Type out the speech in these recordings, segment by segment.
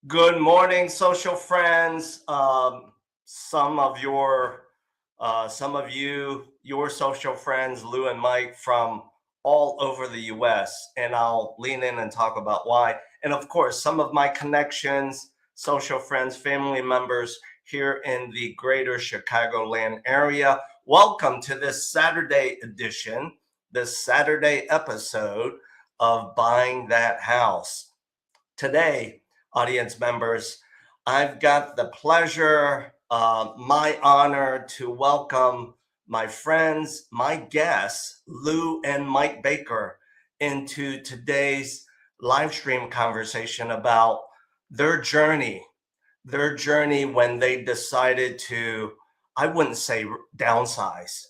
Good morning, social friends. Some of you, your social friends, Lou and Mike from all over the U.S., and I'll lean in and talk about why. And of course, some of my connections, social friends, family members here in the greater Chicagoland area. Welcome to this Saturday edition, this Saturday episode of Buying That House. Today, audience members, I've got the pleasure, my honor to welcome my friends, my guests, Lou and Mike Baker, into today's live stream conversation about their journey when they decided to, I wouldn't say downsize,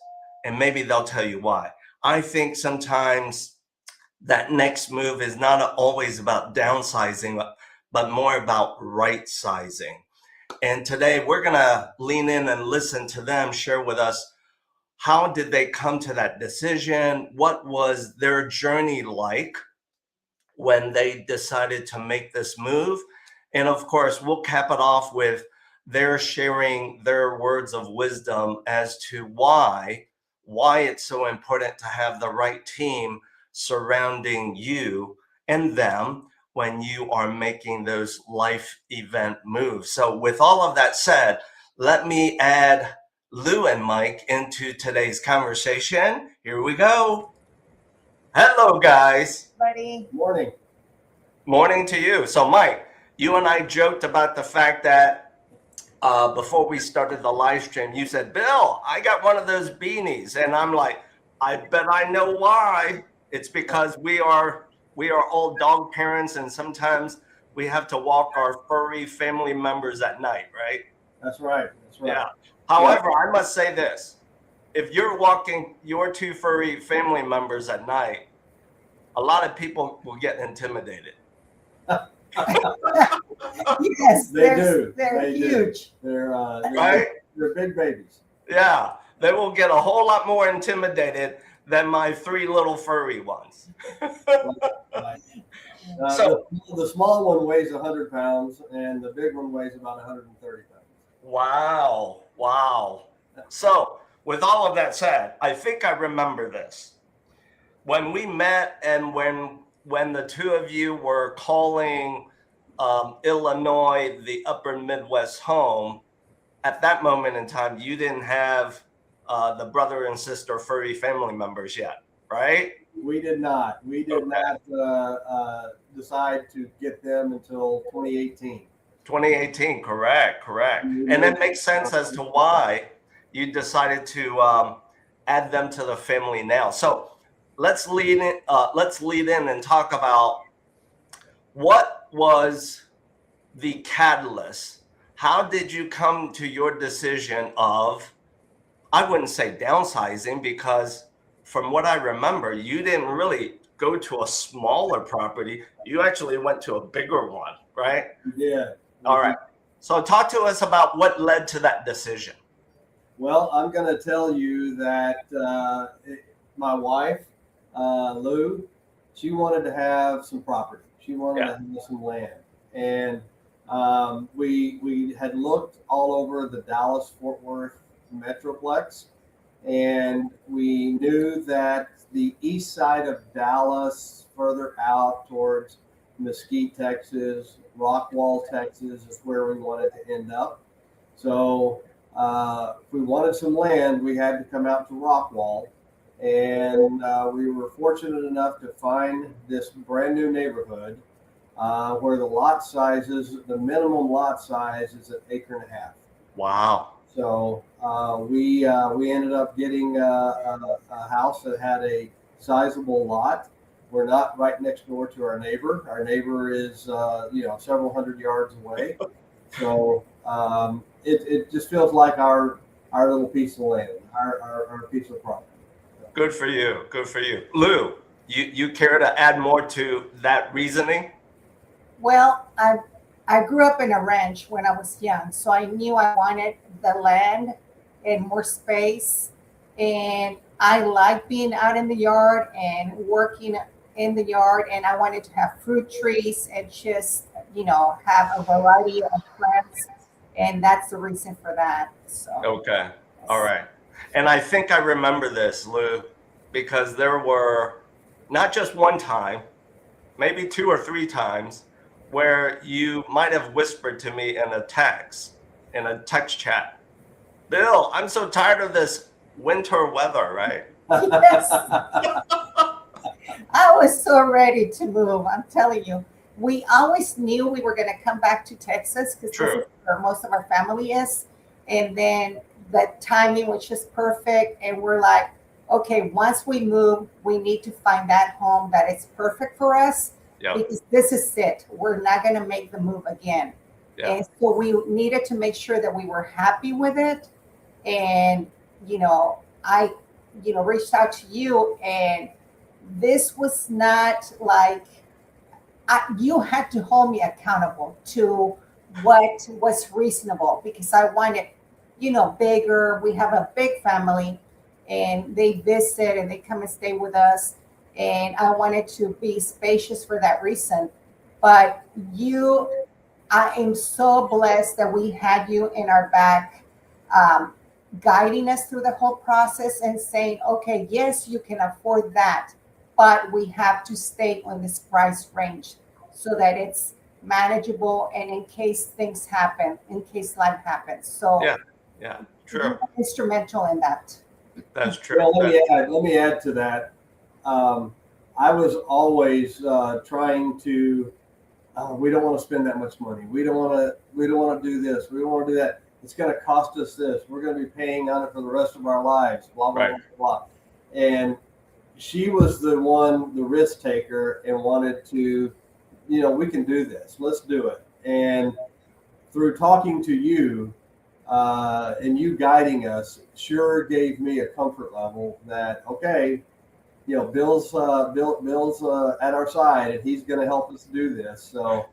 and maybe they'll tell you why. I think sometimes that next move is not always about downsizing, but more about right sizing. And today we're going to lean in and listen to them share with us, how did they come to that decision? What was their journey like when they decided to make this move? And of course, we'll cap it off with their sharing their words of wisdom as to why it's so important to have the right team surrounding you and them when you are making those life event moves. So with all of that said, let me add Lou and Mike into today's conversation. Here we go. Hello, guys. Buddy. Morning. Morning to you. So Mike, you and I joked about the fact that before we started the live stream, you said, Bill, I got one of those beanies. And I'm like, I bet I know why. It's because we are all dog parents, and sometimes we have to walk our furry family members at night, right? That's right. Yeah. However, I must say this. If you're walking your two furry family members at night, a lot of people will get intimidated. Yes, They do. They're huge. They're right? They're big babies. Yeah, they will get a whole lot more intimidated than my three little furry ones. Right. So the small one weighs 100 pounds, and the big one weighs about 130 pounds. Wow. So with all of that said, I think I remember this. When we met and when the two of you were calling Illinois the Upper Midwest home, at that moment in time, you didn't have the brother and sister furry family members yet, right? We did not. We did not decide to get them until 2018. 2018, correct. And it makes sense as to why you decided to add them to the family now. So let's lead in and talk about what was the catalyst. How did you come to your decision of, I wouldn't say downsizing, because from what I remember, you didn't really go to a smaller property. You actually went to a bigger one, right? Yeah. All right. So talk to us about what led to that decision. Well, I'm going to tell you that my wife, Lou, she wanted to have some property. She wanted to have some land. And we had looked all over the Dallas-Fort Worth Metroplex, and we knew that the east side of Dallas, further out towards Mesquite, Texas, Rockwall, Texas, is where we wanted to end up. So if we wanted some land, we had to come out to Rockwall. And we were fortunate enough to find this brand new neighborhood where the minimum lot size is an acre and a half. Wow. So we ended up getting a house that had a sizable lot. We're not right next door to our neighbor. Our neighbor is several hundred yards away. So it just feels like our little piece of land, our piece of property. Good for you. Lou, you care to add more to that reasoning? Well, I grew up in a ranch when I was young, so I knew I wanted the land and more space. And I like being out in the yard and working in the yard, and I wanted to have fruit trees and just have a variety of plants, and that's the reason for that. So Okay. All right. And I think I remember this, Lou, because there were not just one time, maybe 2 or 3 times, where you might have whispered to me in a text chat, Bill, I'm so tired of this winter weather, right? yes, I was so ready to move. I'm telling you, we always knew we were going to come back to Texas because this True. is where most of our family is. And then the timing was just perfect. And we're like, okay, once we move, we need to find that home that is perfect for us Yeah. because this is it. We're not going to make the move again. Yeah. And so we needed to make sure that we were happy with it. And, I, reached out to you, and this was not like you had to hold me accountable to what was reasonable because I wanted, bigger. We have a big family, and they visit and they come and stay with us. And I wanted to be spacious for that reason. But I am so blessed that we had you in our back, guiding us through the whole process and saying, okay, yes, you can afford that, but we have to stay on this price range so that it's manageable and in case things happen, in case life happens. So Yeah, you true. were instrumental in that. That's true. Well, let me add to that. I was always trying to. We don't want to spend that much money. We don't want to do this. We don't want to do that. It's going to cost us this. We're going to be paying on it for the rest of our lives. Blah blah Right. blah blah. And she was the risk taker, and wanted to, we can do this. Let's do it. And through talking to you, and you guiding us, sure gave me a comfort level that okay, Bill's at our side, and he's going to help us do this. So,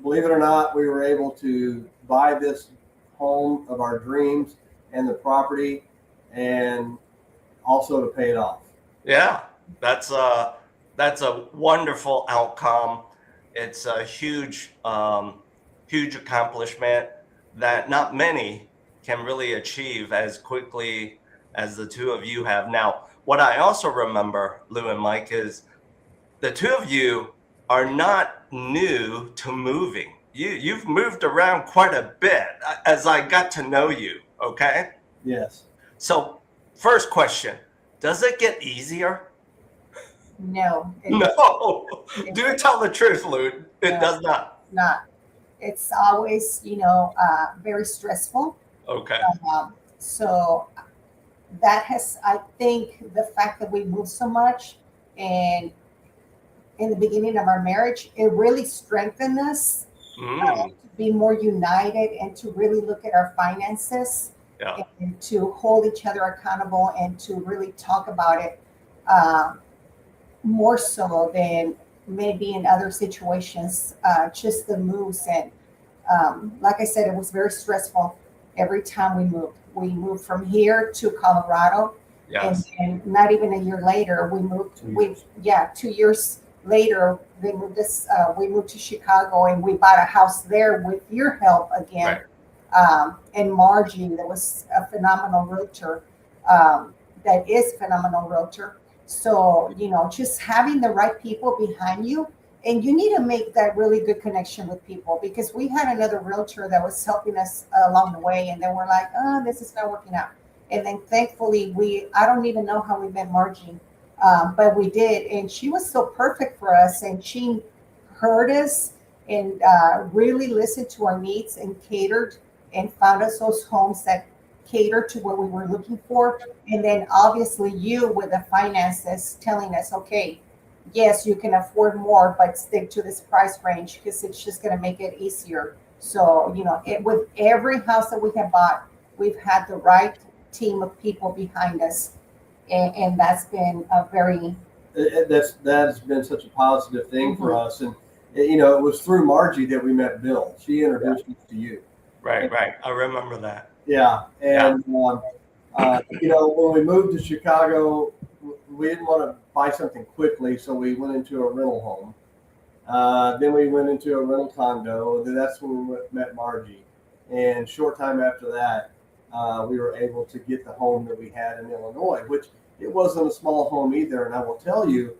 believe it or not, we were able to buy this home of our dreams and the property, and also to pay it off. Yeah, that's a wonderful outcome. It's a huge accomplishment that not many can really achieve as quickly as the two of you have. Now, what I also remember, Lou and Mike, is the two of you are not new to moving. You've moved around quite a bit as I got to know you, okay? Yes. So, first question, does it get easier? No. No. Do tell the truth, Lou. It does not. Not. It's always, very stressful. Okay. So that has, I think, the fact that we moved so much, and in the beginning of our marriage, it really strengthened us to be more united and to really look at our finances and to hold each other accountable and to really talk about it more so than maybe in other situations, just the moves. And like I said, it was very stressful every time we moved. We moved from here to Colorado, and not even a year later, we moved. 2 years later, they moved us. We moved to Chicago, and we bought a house there with your help again. Right. And Margie, that was a phenomenal realtor. That is a phenomenal realtor. So, just having the right people behind you, and you need to make that really good connection with people, because we had another realtor that was helping us along the way, and then we're like, oh, this is not working out. And then thankfully I don't even know how we met Margie, but we did. And she was so perfect for us, and she heard us and really listened to our needs and catered and found us those homes that cater to what we were looking for. And then obviously you with the finances telling us, okay, yes, you can afford more, but stick to this price range because it's just going to make it easier. So, with every house that we have bought, we've had the right team of people behind us. And that's been a very... That's been such a positive thing for us. And, it was through Margie that we met Bill. She introduced us to you. Right. I remember that. Yeah. And, when we moved to Chicago, we didn't want to buy something quickly, so we went into a rental home. Then we went into a rental condo. Then that's when we met Margie. And short time after that, we were able to get the home that we had in Illinois, which it wasn't a small home either. And I will tell you,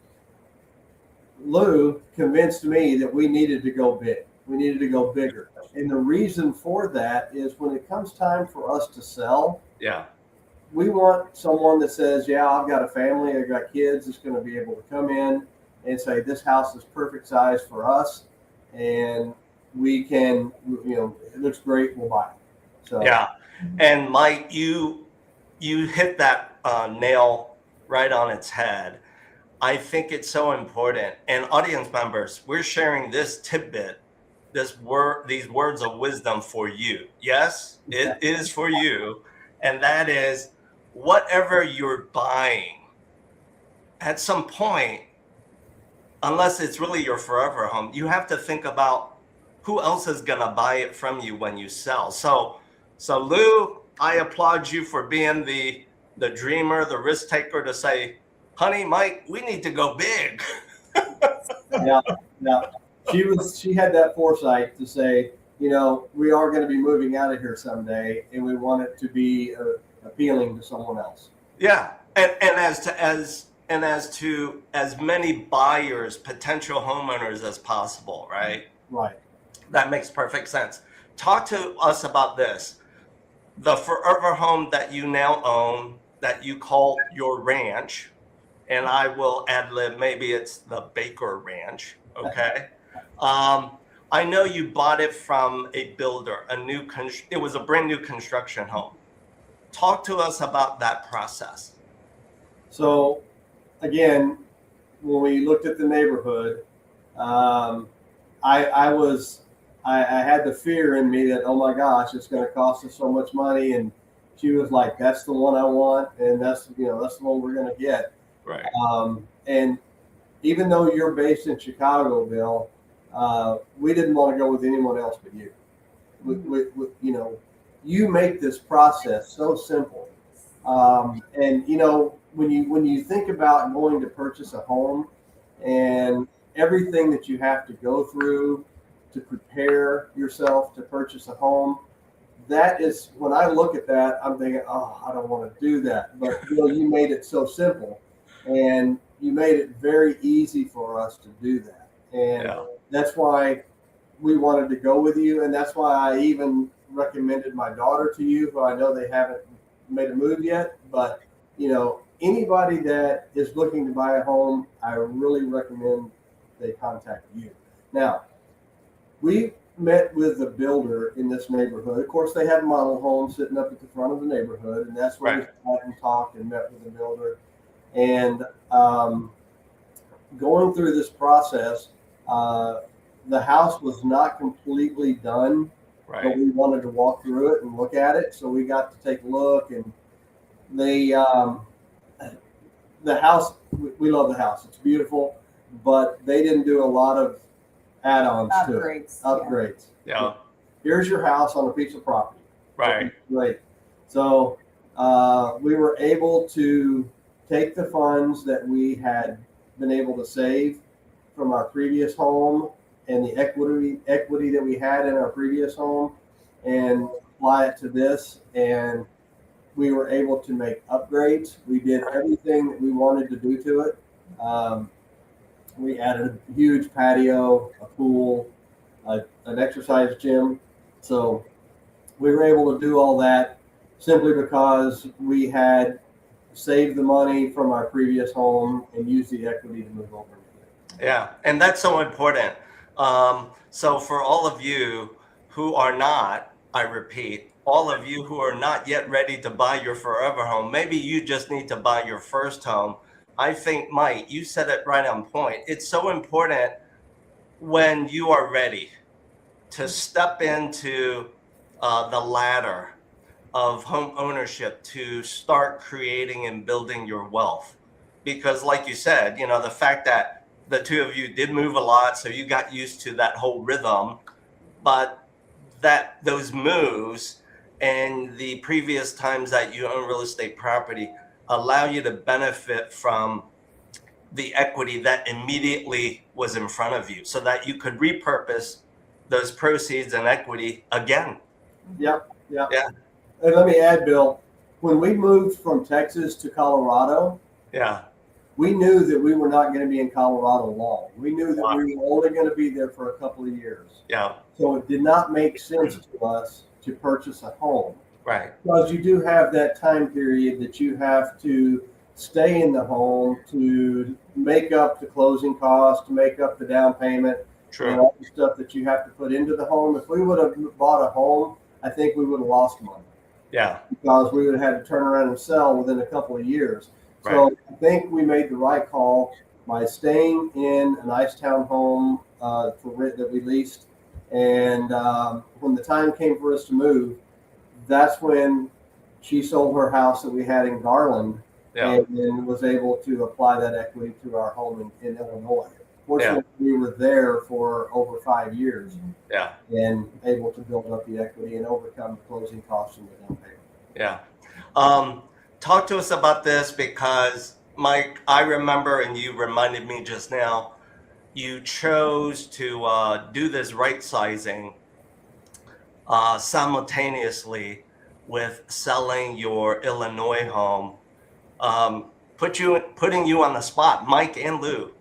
Lou convinced me that we needed to go big. We needed to go bigger. And the reason for that is when it comes time for us to sell, Yeah. we want someone that says, yeah, I've got a family, I've got kids, that's going to be able to come in and say, this house is perfect size for us. And we can, it looks great, we'll buy it. So, yeah. And Mike, you hit that nail right on its head. I think it's so important. And audience members, we're sharing this tidbit, these words of wisdom for you. Yes, it is for you. And that is, whatever you're buying, at some point, unless it's really your forever home, you have to think about who else is going to buy it from you when you sell. So Lou, I applaud you for being the dreamer, the risk taker, to say, honey, Mike, we need to go big. yeah. She had that foresight to say, we are going to be moving out of here someday, and we want it to be appealing to someone else. Yeah, and as to as many buyers, potential homeowners as possible, right? Right. That makes perfect sense. Talk to us about this. The forever home that you now own, that you call your ranch, and I will ad lib, maybe it's the Baker Ranch, okay? I know you bought it from a builder, it was a brand new construction home. Talk to us about that process. So, again, when we looked at the neighborhood, I had the fear in me that, oh my gosh, it's going to cost us so much money. And she was like, that's the one I want, and that's the one we're going to get. Right. And even though you're based in Chicago, Bill, we didn't want to go with anyone else but you. You make this process so simple. And when you think about going to purchase a home and everything that you have to go through to prepare yourself to purchase a home, that is, when I look at that, I'm thinking, oh, I don't want to do that. But you made it so simple, and you made it very easy for us to do that. And that's why we wanted to go with you. And that's why I even recommended my daughter to you, who I know they haven't made a move yet. But, anybody that is looking to buy a home, I really recommend they contact you. Now, we met with the builder in this neighborhood. Of course, they have model homes sitting up at the front of the neighborhood, and that's where we sat and talked and met with the builder. And going through this process, the house was not completely done, but we wanted to walk through it and look at it. So we got to take a look, and the house, we love the house. It's beautiful, but they didn't do a lot of add-ons to it. Upgrades. Yeah. Here's your house on a piece of property. Right. Great. So we were able to take the funds that we had been able to save from our previous home and the equity that we had in our previous home and apply it to this. And we were able to make upgrades. We did everything that we wanted to do to it. We added a huge patio, a pool, an exercise gym. So we were able to do all that simply because we had saved the money from our previous home and used the equity to move over into it. Yeah, and that's so important. So for all of you who are not, I repeat, all of you who are not yet ready to buy your forever home, maybe you just need to buy your first home. I think, Mike, you said it right on point. It's so important when you are ready to step into the ladder of home ownership to start creating and building your wealth. Because like you said, the fact that the two of you did move a lot, so you got used to that whole rhythm, but that those moves and the previous times that you own real estate property allow you to benefit from the equity that immediately was in front of you so that you could repurpose those proceeds and equity again. Yep. Yeah. And let me add, Bill, when we moved from Texas to Colorado, Yeah. we knew that we were not going to be in Colorado long. We knew that Wow. we were only going to be there for a couple of years. Yeah. So it did not make sense to us to purchase a home. Right. Because you do have that time period that you have to stay in the home to make up the closing costs, to make up the down payment, True. and all the stuff that you have to put into the home. If we would have bought a home, I think we would have lost money. Yeah. Because we would have had to turn around and sell within a couple of years. Right. So I think we made the right call by staying in a nice townhome that we leased. And when the time came for us to move, that's when she sold her house that we had in Garland, Yeah. and then was able to apply that equity to our home in Illinois. Fortunately, we were there for over 5 years. Yeah. And able to build up the equity and overcome the closing costs and the down payment. Yeah. Talk to us about this because, Mike, I remember, and you reminded me just now, you chose to do this right sizing simultaneously with selling your Illinois home. Putting you on the spot, Mike and Lou.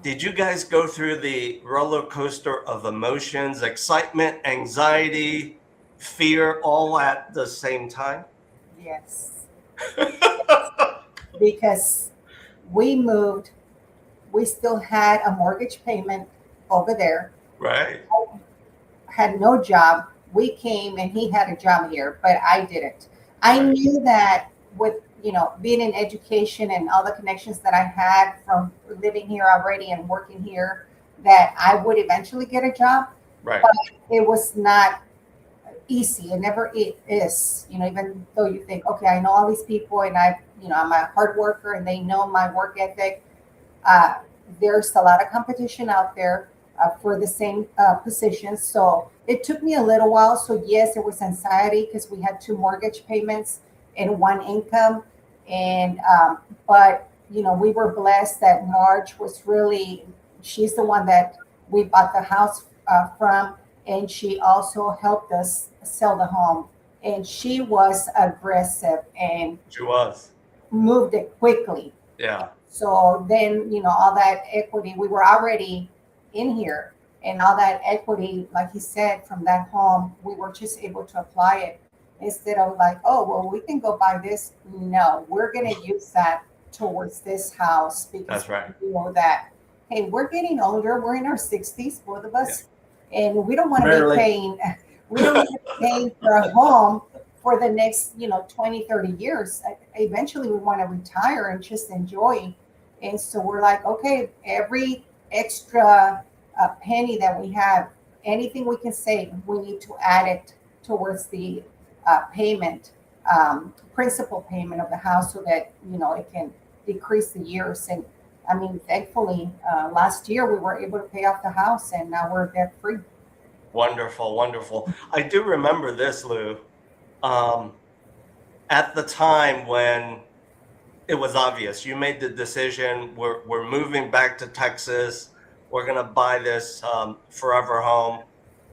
Did you guys go through the roller coaster of emotions, excitement, anxiety, fear, all at the same time? Yes. Because we moved, we still had a mortgage payment over there, Right. had no job. We came and he had a job here, but I didn't. I knew that with, being in education and all the connections that I had from living here already and working here, that I would eventually get a job. Right. But it was not easy. It never is, even though you think, okay, I know all these people and I'm a hard worker and they know my work ethic. There's a lot of competition out there for the same positions. So it took me a little while. So yes, it was anxiety because we had 2 mortgage payments and 1 income. And, but, we were blessed that Marge was she's the one that we bought the house from. And she also helped us sell the home. And she was aggressive and She was. moved it quickly. Yeah. So then, all that equity, we were already in here, and all that equity, like he said, from that home, we were just able to apply it instead of like, oh, well, we can go buy this. No, we're going to use that towards this house because That's right. we know that, hey, we're getting older. We're in our 60s, both of us. Yeah. And we don't want to be paying. We don't want to be paying for a home for the next, 20, 30 years. Eventually, we want to retire and just enjoy. And so we're like, okay, every extra penny that we have, anything we can save, we need to add it towards the payment, principal payment of the house so that, it can decrease the years. And I mean, thankfully, last year we were able to pay off the house and now we're debt free. Wonderful, wonderful. I do remember this, Lou. At the time when it was obvious, you made the decision, we're moving back to Texas. We're going to buy this forever home.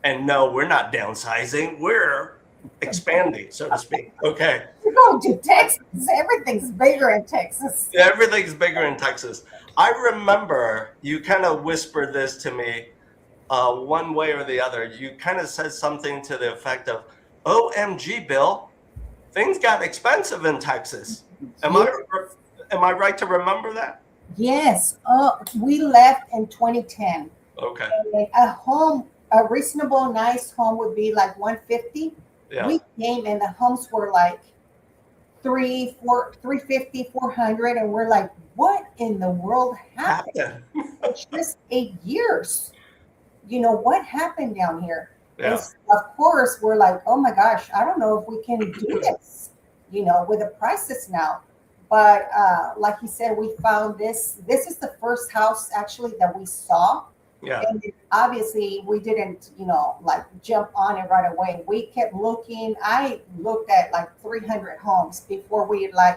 And no, we're not downsizing. We're expanding, so to speak. Okay. We're going to Texas. Everything's bigger in Texas. Everything's bigger in Texas. I remember you kind of whispered this to me one way or the other. You kind of said something to the effect of, OMG, Bill, things got expensive in Texas. Am I right to remember that? Yes. We left in 2010. Okay. And a reasonable, nice home would be like 150. Yeah. We came and the homes were like 350, 400. And we're like, what in the world happened? It's just 8 years. What happened down here? Yeah. And of course, we're like, oh my gosh, I don't know if we can do this, with the prices now. But like you said, we found this. This is the first house actually that we saw. Yeah. And obviously we didn't, like jump on it right away. We kept looking. I looked at like 300 homes before we I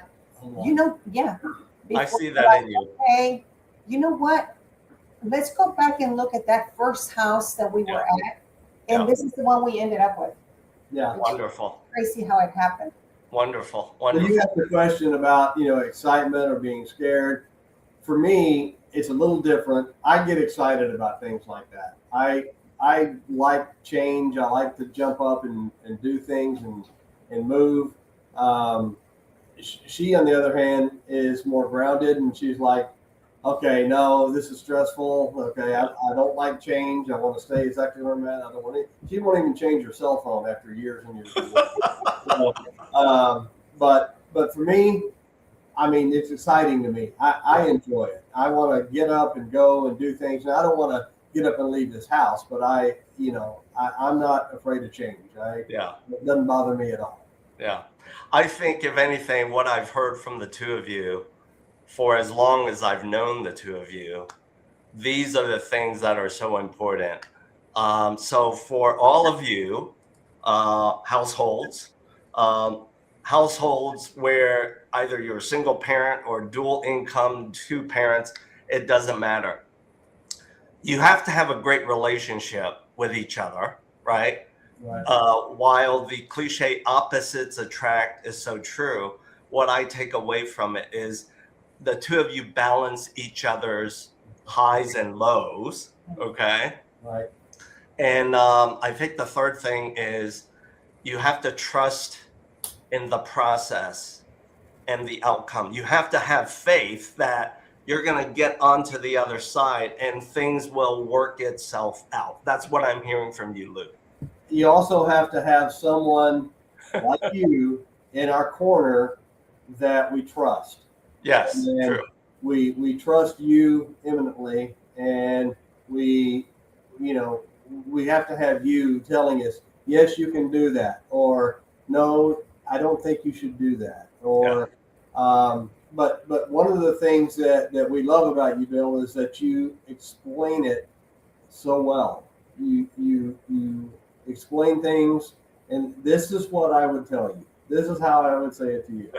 see that in you. Okay, you know what? Let's go back and look at that first house that we were at. And this is the one we ended up with. Yeah. Wonderful. Crazy how it happened. Wonderful. So Wonderful. you asked the question about, excitement or being scared. For me, it's a little different. I get excited about things like that. I like change. I like to jump up and do things and move. She, on the other hand, is more grounded, and she's like, okay, no, this is stressful. Okay, I don't like change. I want to stay exactly where I'm at. I don't want to. She won't even change her cell phone after years and years. So, but for me, I mean, it's exciting to me. I enjoy it. I want to get up and go and do things. And I don't want to get up and leave this house, but I'm not afraid of change. It doesn't bother me at all. Yeah. I think, if anything, what I've heard from the two of you for as long as I've known the two of you, these are the things that are so important. So for all of you, households where either you're a single parent or dual income, two parents, it doesn't matter. You have to have a great relationship with each other, right? Right. While the cliche opposites attract is so true, what I take away from it is the two of you balance each other's highs and lows, okay? Right. And I think the third thing is you have to trust in the process and the outcome. You have to have faith that you're going to get onto the other side and things will work itself out. That's what I'm hearing from you, Lou. You also have to have someone like you in our corner that we trust. Yes, and true. We trust you eminently, and we have to have you telling us, yes, you can do that, or no, I don't think you should do that, or but one of the things that we love about you, Bill, is that you explain it so well. You explain things, and this is what I would tell you. This is how I would say it to you,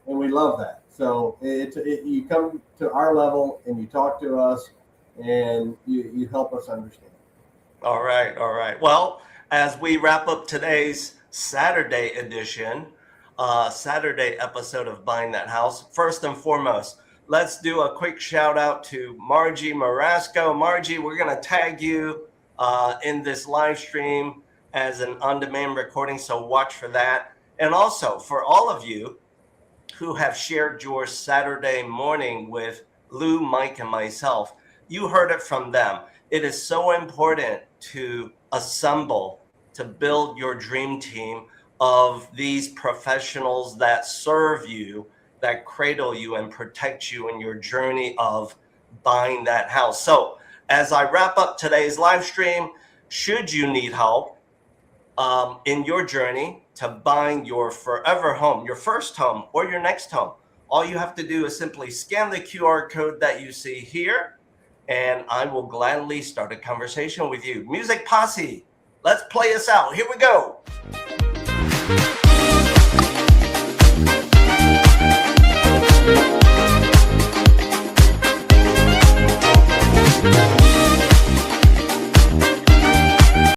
and we love that. So you come to our level and you talk to us and you help us understand. All right. All right. Well, as we wrap up today's Saturday edition, Saturday episode of Buying That House, first and foremost, let's do a quick shout out to Margie Marasco. Margie, we're going to tag you in this live stream as an on-demand recording, so watch for that. And also for all of you who have shared your Saturday morning with Lou, Mike, and myself, you heard it from them. It is so important to assemble, to build your dream team of these professionals that serve you, that cradle you and protect you in your journey of buying that house. So as I wrap up today's live stream, should you need help in your journey to buying your forever home, your first home, or your next home, all you have to do is simply scan the QR code that you see here, and I will gladly start a conversation with you. Music Posse, let's play us out. Here we go.